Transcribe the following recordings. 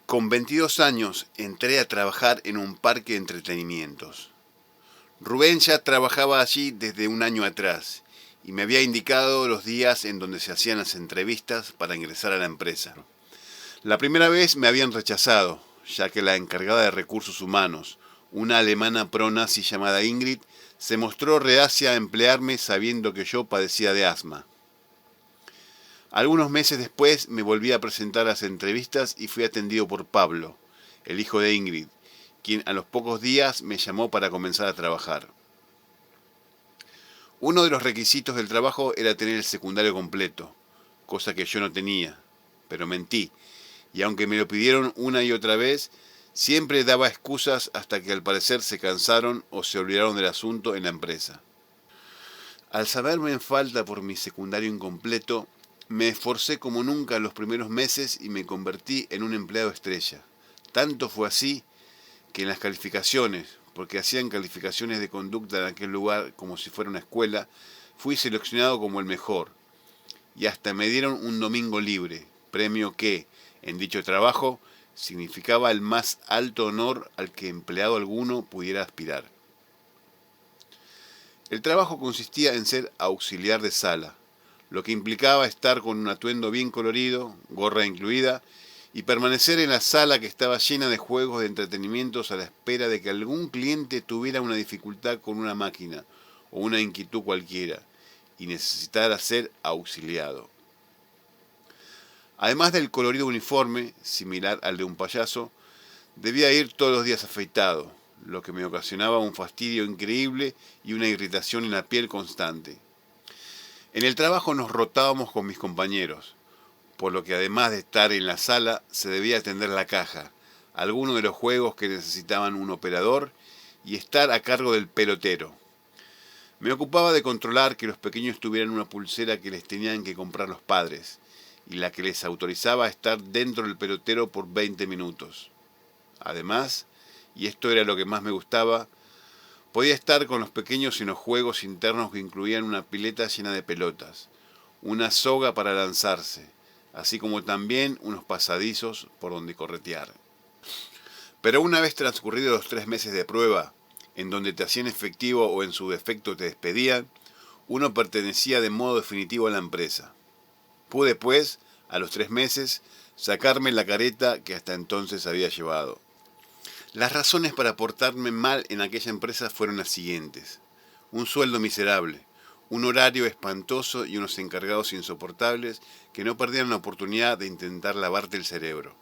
Con 22 años entré a trabajar en un parque de entretenimientos. Rubén ya trabajaba allí desde un año atrás y me había indicado los días en donde se hacían las entrevistas para ingresar a la empresa. La primera vez me habían rechazado, ya que la encargada de recursos humanos, una alemana pro-nazi llamada Ingrid, se mostró reacia a emplearme sabiendo que yo padecía de asma. Algunos meses después me volví a presentar a las entrevistas y fui atendido por Pablo, el hijo de Ingrid, quien a los pocos días me llamó para comenzar a trabajar. Uno de los requisitos del trabajo era tener el secundario completo, cosa que yo no tenía, pero mentí, y aunque me lo pidieron una y otra vez, siempre daba excusas hasta que al parecer se cansaron o se olvidaron del asunto en la empresa. Al saberme en falta por mi secundario incompleto, me esforcé como nunca los primeros meses y me convertí en un empleado estrella. Tanto fue así que en las calificaciones, porque hacían calificaciones de conducta en aquel lugar como si fuera una escuela, fui seleccionado como el mejor. Y hasta me dieron un domingo libre, premio que, en dicho trabajo, significaba el más alto honor al que empleado alguno pudiera aspirar. El trabajo consistía en ser auxiliar de sala, lo que implicaba estar con un atuendo bien colorido, gorra incluida, y permanecer en la sala que estaba llena de juegos de entretenimientos a la espera de que algún cliente tuviera una dificultad con una máquina o una inquietud cualquiera y necesitara ser auxiliado. Además del colorido uniforme, similar al de un payaso, debía ir todos los días afeitado, lo que me ocasionaba un fastidio increíble y una irritación en la piel constante. En el trabajo nos rotábamos con mis compañeros, por lo que además de estar en la sala, se debía atender la caja, algunos de los juegos que necesitaban un operador y estar a cargo del pelotero. Me ocupaba de controlar que los pequeños tuvieran una pulsera que les tenían que comprar los padres y la que les autorizaba a estar dentro del pelotero por 20 minutos. Además, y esto era lo que más me gustaba, podía estar con los pequeños en los juegos internos que incluían una pileta llena de pelotas, una soga para lanzarse, así como también unos pasadizos por donde corretear. Pero una vez transcurridos los 3 meses de prueba, en donde te hacían efectivo o en su defecto te despedían, uno pertenecía de modo definitivo a la empresa. Pude, pues, a los 3 meses, sacarme la careta que hasta entonces había llevado. Las razones para portarme mal en aquella empresa fueron las siguientes: un sueldo miserable, un horario espantoso y unos encargados insoportables que no perdían la oportunidad de intentar lavarte el cerebro.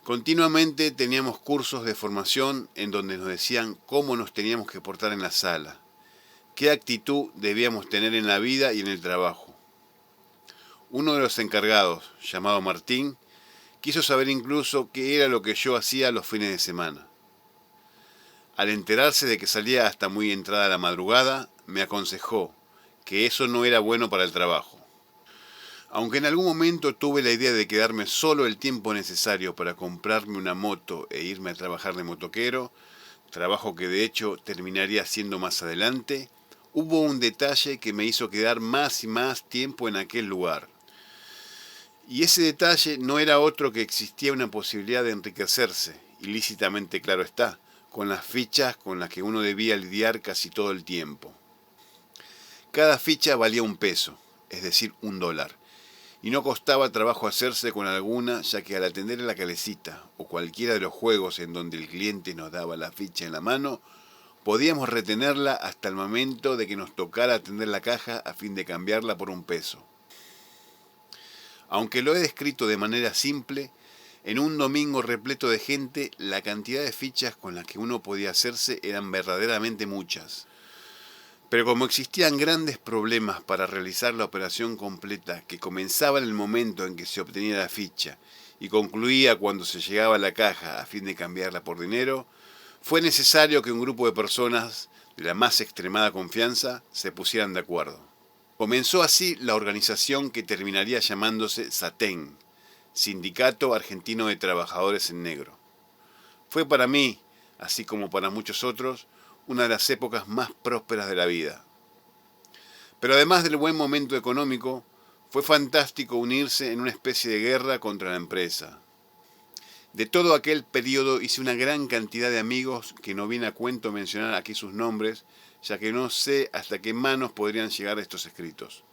Continuamente teníamos cursos de formación en donde nos decían cómo nos teníamos que portar en la sala, qué actitud debíamos tener en la vida y en el trabajo. Uno de los encargados, llamado Martín, quiso saber incluso qué era lo que yo hacía los fines de semana. Al enterarse de que salía hasta muy entrada la madrugada, me aconsejó que eso no era bueno para el trabajo. Aunque en algún momento tuve la idea de quedarme solo el tiempo necesario para comprarme una moto e irme a trabajar de motoquero, trabajo que de hecho terminaría haciendo más adelante, hubo un detalle que me hizo quedar más y más tiempo en aquel lugar. Y ese detalle no era otro que existía una posibilidad de enriquecerse, ilícitamente claro está, con las fichas con las que uno debía lidiar casi todo el tiempo. Cada ficha valía $1, es decir, $1, y no costaba trabajo hacerse con alguna, ya que al atender a la calecita o cualquiera de los juegos en donde el cliente nos daba la ficha en la mano, podíamos retenerla hasta el momento de que nos tocara atender la caja a fin de cambiarla por $1. Aunque lo he descrito de manera simple, en un domingo repleto de gente, la cantidad de fichas con las que uno podía hacerse eran verdaderamente muchas. Pero como existían grandes problemas para realizar la operación completa, que comenzaba en el momento en que se obtenía la ficha y concluía cuando se llegaba a la caja a fin de cambiarla por dinero, fue necesario que un grupo de personas de la más extremada confianza se pusieran de acuerdo. Comenzó así la organización que terminaría llamándose SATEN, Sindicato Argentino de Trabajadores en Negro. Fue para mí, así como para muchos otros, una de las épocas más prósperas de la vida. Pero además del buen momento económico, fue fantástico unirse en una especie de guerra contra la empresa. De todo aquel periodo hice una gran cantidad de amigos que no viene a cuento mencionar aquí sus nombres, ya que no sé hasta qué manos podrían llegar estos escritos.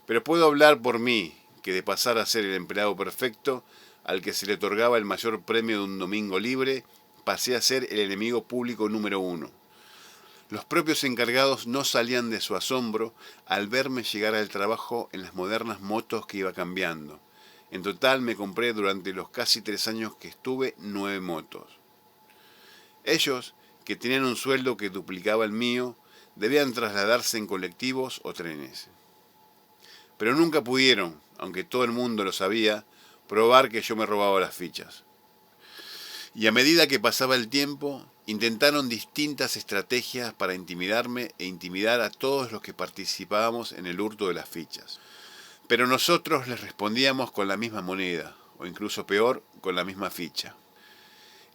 Pero puedo hablar por mí, que de pasar a ser el empleado perfecto, al que se le otorgaba el mayor premio de un domingo libre, pasé a ser el enemigo público número 1. Los propios encargados no salían de su asombro al verme llegar al trabajo en las modernas motos que iba cambiando. En total me compré durante los casi 3 años que estuve 9 motos. Ellos, que tenían un sueldo que duplicaba el mío, debían trasladarse en colectivos o trenes. Pero nunca pudieron, aunque todo el mundo lo sabía, probar que yo me robaba las fichas. Y a medida que pasaba el tiempo, intentaron distintas estrategias para intimidarme e intimidar a todos los que participábamos en el hurto de las fichas. Pero nosotros les respondíamos con la misma moneda, o incluso peor, con la misma ficha.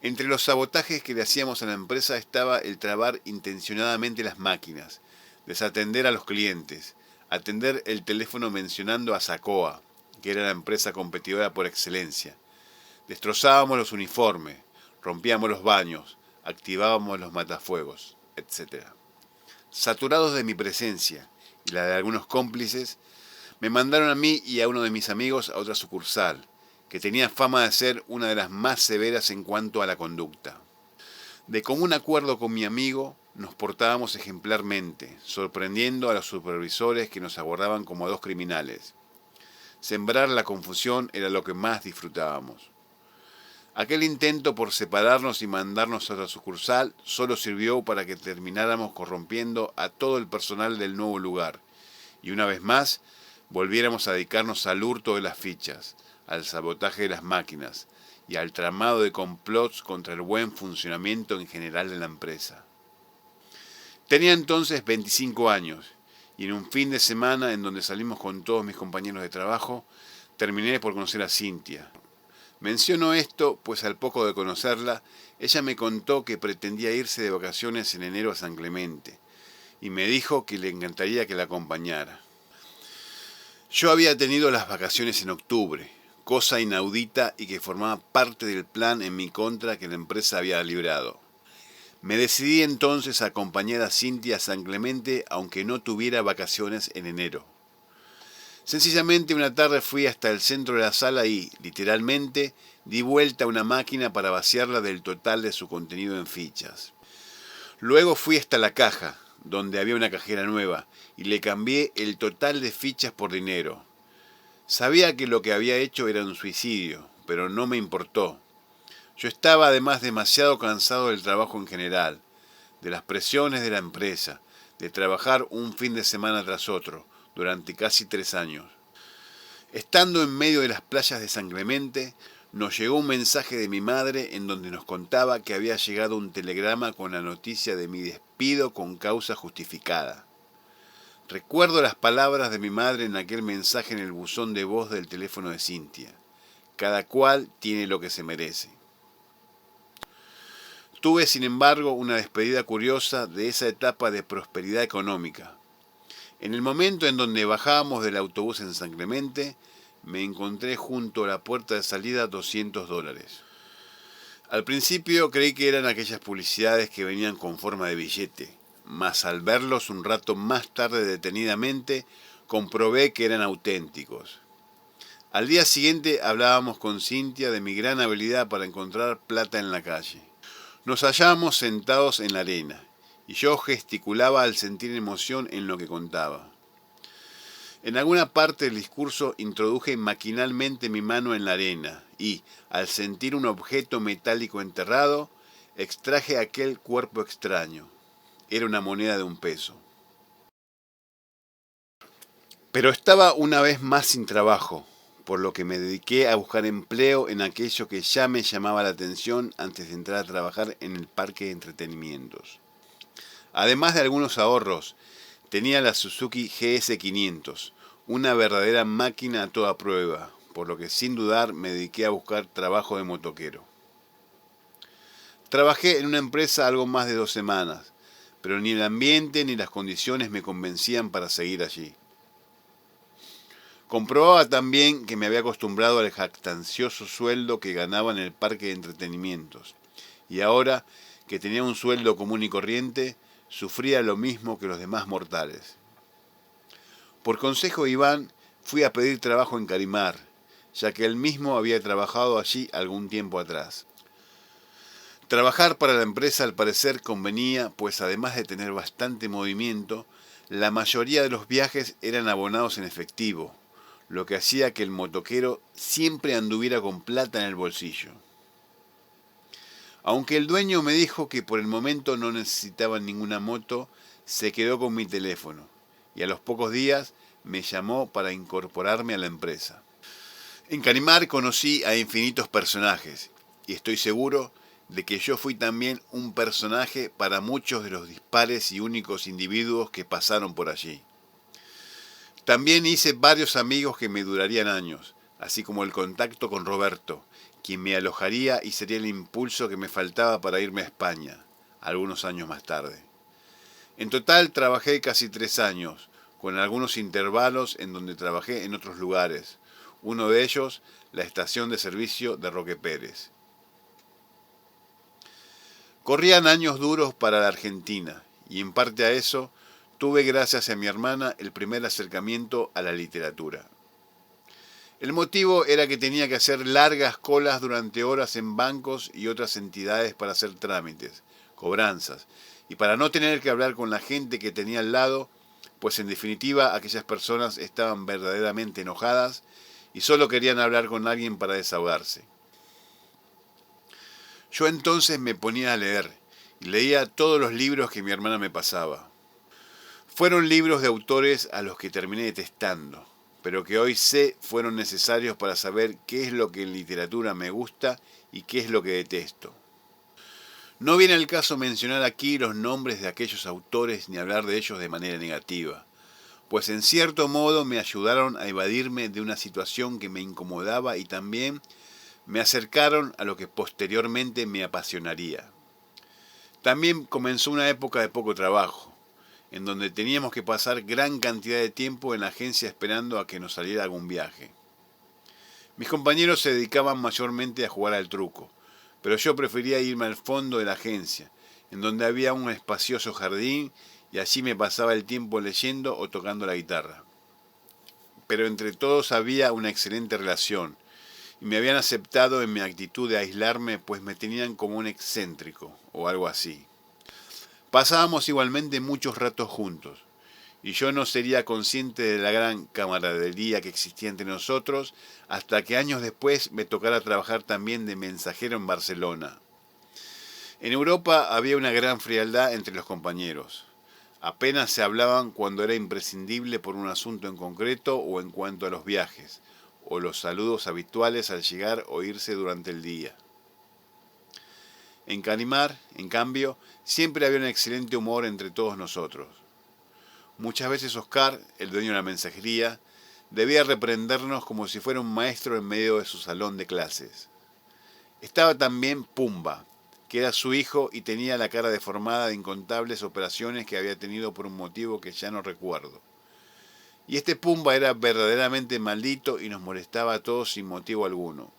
Entre los sabotajes que le hacíamos a la empresa estaba el trabar intencionadamente las máquinas, desatender a los clientes, atender el teléfono mencionando a Sacoa, que era la empresa competidora por excelencia. Destrozábamos los uniformes, rompíamos los baños, activábamos los matafuegos, etc. Saturados de mi presencia y la de algunos cómplices, me mandaron a mí y a uno de mis amigos a otra sucursal, que tenía fama de ser una de las más severas en cuanto a la conducta. De común acuerdo con mi amigo, nos portábamos ejemplarmente, sorprendiendo a los supervisores que nos abordaban como a 2 criminales. Sembrar la confusión era lo que más disfrutábamos. Aquel intento por separarnos y mandarnos a otra sucursal solo sirvió para que termináramos corrompiendo a todo el personal del nuevo lugar y una vez más volviéramos a dedicarnos al hurto de las fichas, al sabotaje de las máquinas y al tramado de complots contra el buen funcionamiento en general de la empresa. Tenía entonces 25 años y en un fin de semana en donde salimos con todos mis compañeros de trabajo, terminé por conocer a Cintia. Menciono esto, pues al poco de conocerla, ella me contó que pretendía irse de vacaciones en enero a San Clemente, y me dijo que le encantaría que la acompañara. Yo había tenido las vacaciones en octubre, cosa inaudita y que formaba parte del plan en mi contra que la empresa había librado. Me decidí entonces a acompañar a Cintia a San Clemente, aunque no tuviera vacaciones en enero. Sencillamente una tarde fui hasta el centro de la sala y, literalmente, di vuelta a una máquina para vaciarla del total de su contenido en fichas. Luego fui hasta la caja, donde había una cajera nueva, y le cambié el total de fichas por dinero. Sabía que lo que había hecho era un suicidio, pero no me importó. Yo estaba además demasiado cansado del trabajo en general, de las presiones de la empresa, de trabajar un fin de semana tras otro, durante casi 3 años. Estando en medio de las playas de San Clemente, nos llegó un mensaje de mi madre en donde nos contaba que había llegado un telegrama con la noticia de mi despido con causa justificada. Recuerdo las palabras de mi madre en aquel mensaje en el buzón de voz del teléfono de Cintia. Cada cual tiene lo que se merece. Tuve, sin embargo, una despedida curiosa de esa etapa de prosperidad económica. En el momento en donde bajábamos del autobús en San Clemente, me encontré junto a la puerta de salida $200. Al principio creí que eran aquellas publicidades que venían con forma de billete, mas al verlos un rato más tarde detenidamente, comprobé que eran auténticos. Al día siguiente hablábamos con Cintia de mi gran habilidad para encontrar plata en la calle. Nos hallábamos sentados en la arena, y yo gesticulaba al sentir emoción en lo que contaba. En alguna parte del discurso introduje maquinalmente mi mano en la arena y, al sentir un objeto metálico enterrado, extraje aquel cuerpo extraño. Era una moneda de $1. Pero estaba una vez más sin trabajo, por lo que me dediqué a buscar empleo en aquello que ya me llamaba la atención antes de entrar a trabajar en el parque de entretenimientos. Además de algunos ahorros, tenía la Suzuki GS500, una verdadera máquina a toda prueba, por lo que sin dudar me dediqué a buscar trabajo de motoquero. Trabajé en una empresa algo más de 2 semanas, pero ni el ambiente ni las condiciones me convencían para seguir allí. Comprobaba también que me había acostumbrado al jactancioso sueldo que ganaba en el parque de entretenimientos, y ahora que tenía un sueldo común y corriente, sufría lo mismo que los demás mortales. Por consejo de Iván, fui a pedir trabajo en Carimar, ya que él mismo había trabajado allí algún tiempo atrás. Trabajar para la empresa al parecer convenía, pues además de tener bastante movimiento, la mayoría de los viajes eran abonados en efectivo, lo que hacía que el motoquero siempre anduviera con plata en el bolsillo. Aunque el dueño me dijo que por el momento no necesitaba ninguna moto, se quedó con mi teléfono y a los pocos días me llamó para incorporarme a la empresa. En Carimar conocí a infinitos personajes y estoy seguro de que yo fui también un personaje para muchos de los dispares y únicos individuos que pasaron por allí. También hice varios amigos que me durarían años, así como el contacto con Roberto, quien me alojaría y sería el impulso que me faltaba para irme a España, algunos años más tarde. En total trabajé casi 3 años, con algunos intervalos en donde trabajé en otros lugares, uno de ellos la estación de servicio de Roque Pérez. Corrían años duros para la Argentina, y en parte a eso tuve gracias a mi hermana el primer acercamiento a la literatura. El motivo era que tenía que hacer largas colas durante horas en bancos y otras entidades para hacer trámites, cobranzas, y para no tener que hablar con la gente que tenía al lado, pues en definitiva aquellas personas estaban verdaderamente enojadas y solo querían hablar con alguien para desahogarse. Yo entonces me ponía a leer y leía todos los libros que mi hermana me pasaba. Fueron libros de autores a los que terminé detestando, pero que hoy sé fueron necesarios para saber qué es lo que en literatura me gusta y qué es lo que detesto. No viene al caso mencionar aquí los nombres de aquellos autores ni hablar de ellos de manera negativa, pues en cierto modo me ayudaron a evadirme de una situación que me incomodaba y también me acercaron a lo que posteriormente me apasionaría. También comenzó una época de poco trabajo, en donde teníamos que pasar gran cantidad de tiempo en la agencia esperando a que nos saliera algún viaje. Mis compañeros se dedicaban mayormente a jugar al truco, pero yo prefería irme al fondo de la agencia, en donde había un espacioso jardín y allí me pasaba el tiempo leyendo o tocando la guitarra. Pero entre todos había una excelente relación, y me habían aceptado en mi actitud de aislarme, pues me tenían como un excéntrico, o algo así. Pasábamos igualmente muchos ratos juntos, y yo no sería consciente de la gran camaradería que existía entre nosotros hasta que años después me tocara trabajar también de mensajero en Barcelona. En Europa había una gran frialdad entre los compañeros. Apenas se hablaban cuando era imprescindible por un asunto en concreto o en cuanto a los viajes, o los saludos habituales al llegar o irse durante el día. En Carimar, en cambio, siempre había un excelente humor entre todos nosotros. Muchas veces Oscar, el dueño de la mensajería, debía reprendernos como si fuera un maestro en medio de su salón de clases. Estaba también Pumba, que era su hijo y tenía la cara deformada de incontables operaciones que había tenido por un motivo que ya no recuerdo. Y este Pumba era verdaderamente maldito y nos molestaba a todos sin motivo alguno.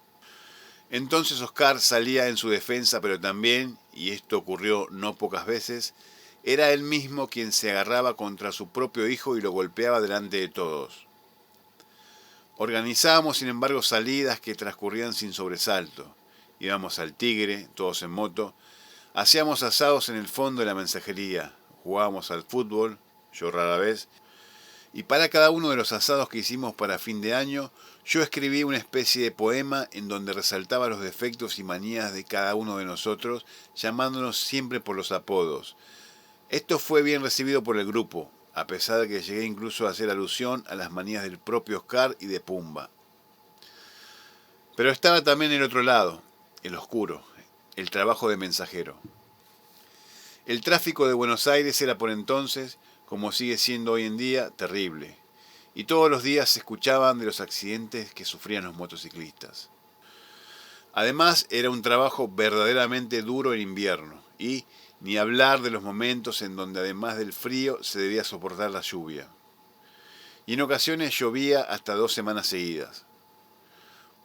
Entonces Oscar salía en su defensa, pero también, y esto ocurrió no pocas veces, era él mismo quien se agarraba contra su propio hijo y lo golpeaba delante de todos. Organizábamos, sin embargo, salidas que transcurrían sin sobresalto. Íbamos al Tigre, todos en moto, hacíamos asados en el fondo de la mensajería, jugábamos al fútbol, yo rara vez, y para cada uno de los asados que hicimos para fin de año, yo escribí una especie de poema en donde resaltaba los defectos y manías de cada uno de nosotros, llamándonos siempre por los apodos. Esto fue bien recibido por el grupo, a pesar de que llegué incluso a hacer alusión a las manías del propio Oscar y de Pumba. Pero estaba también el otro lado, el oscuro, el trabajo de mensajero. El tráfico de Buenos Aires era por entonces, como sigue siendo hoy en día, terrible, y todos los días se escuchaban de los accidentes que sufrían los motociclistas. Además, era un trabajo verdaderamente duro en invierno, y ni hablar de los momentos en donde además del frío se debía soportar la lluvia. y en ocasiones llovía hasta 2 semanas seguidas.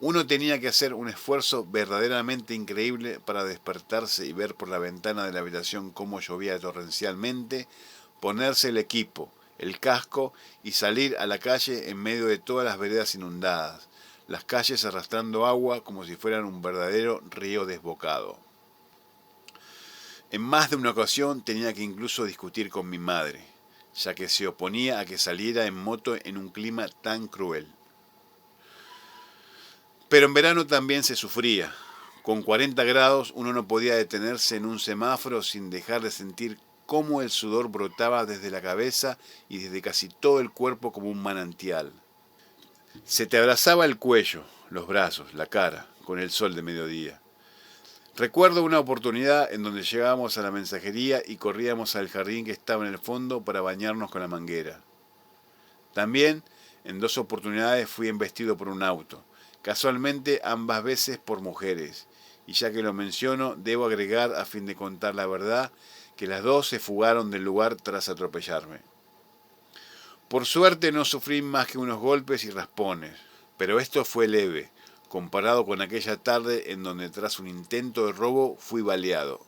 Uno tenía que hacer un esfuerzo verdaderamente increíble para despertarse y ver por la ventana de la habitación cómo llovía torrencialmente, ponerse el equipo, el casco y salir a la calle en medio de todas las veredas inundadas, las calles arrastrando agua como si fueran un verdadero río desbocado. En más de una ocasión tenía que incluso discutir con mi madre, ya que se oponía a que saliera en moto en un clima tan cruel. Pero en verano también se sufría. Con 40 grados uno no podía detenerse en un semáforo sin dejar de sentir cómo el sudor brotaba desde la cabeza y desde casi todo el cuerpo como un manantial. Se te abrazaba el cuello, los brazos, la cara, con el sol de mediodía. Recuerdo una oportunidad en donde llegábamos a la mensajería y corríamos al jardín que estaba en el fondo para bañarnos con la manguera. También, en 2 oportunidades fui embestido por un auto, casualmente ambas veces por mujeres, y ya que lo menciono, debo agregar a fin de contar la verdad que las 2 se fugaron del lugar tras atropellarme. Por suerte no sufrí más que unos golpes y raspones, pero esto fue leve, comparado con aquella tarde en donde tras un intento de robo fui baleado.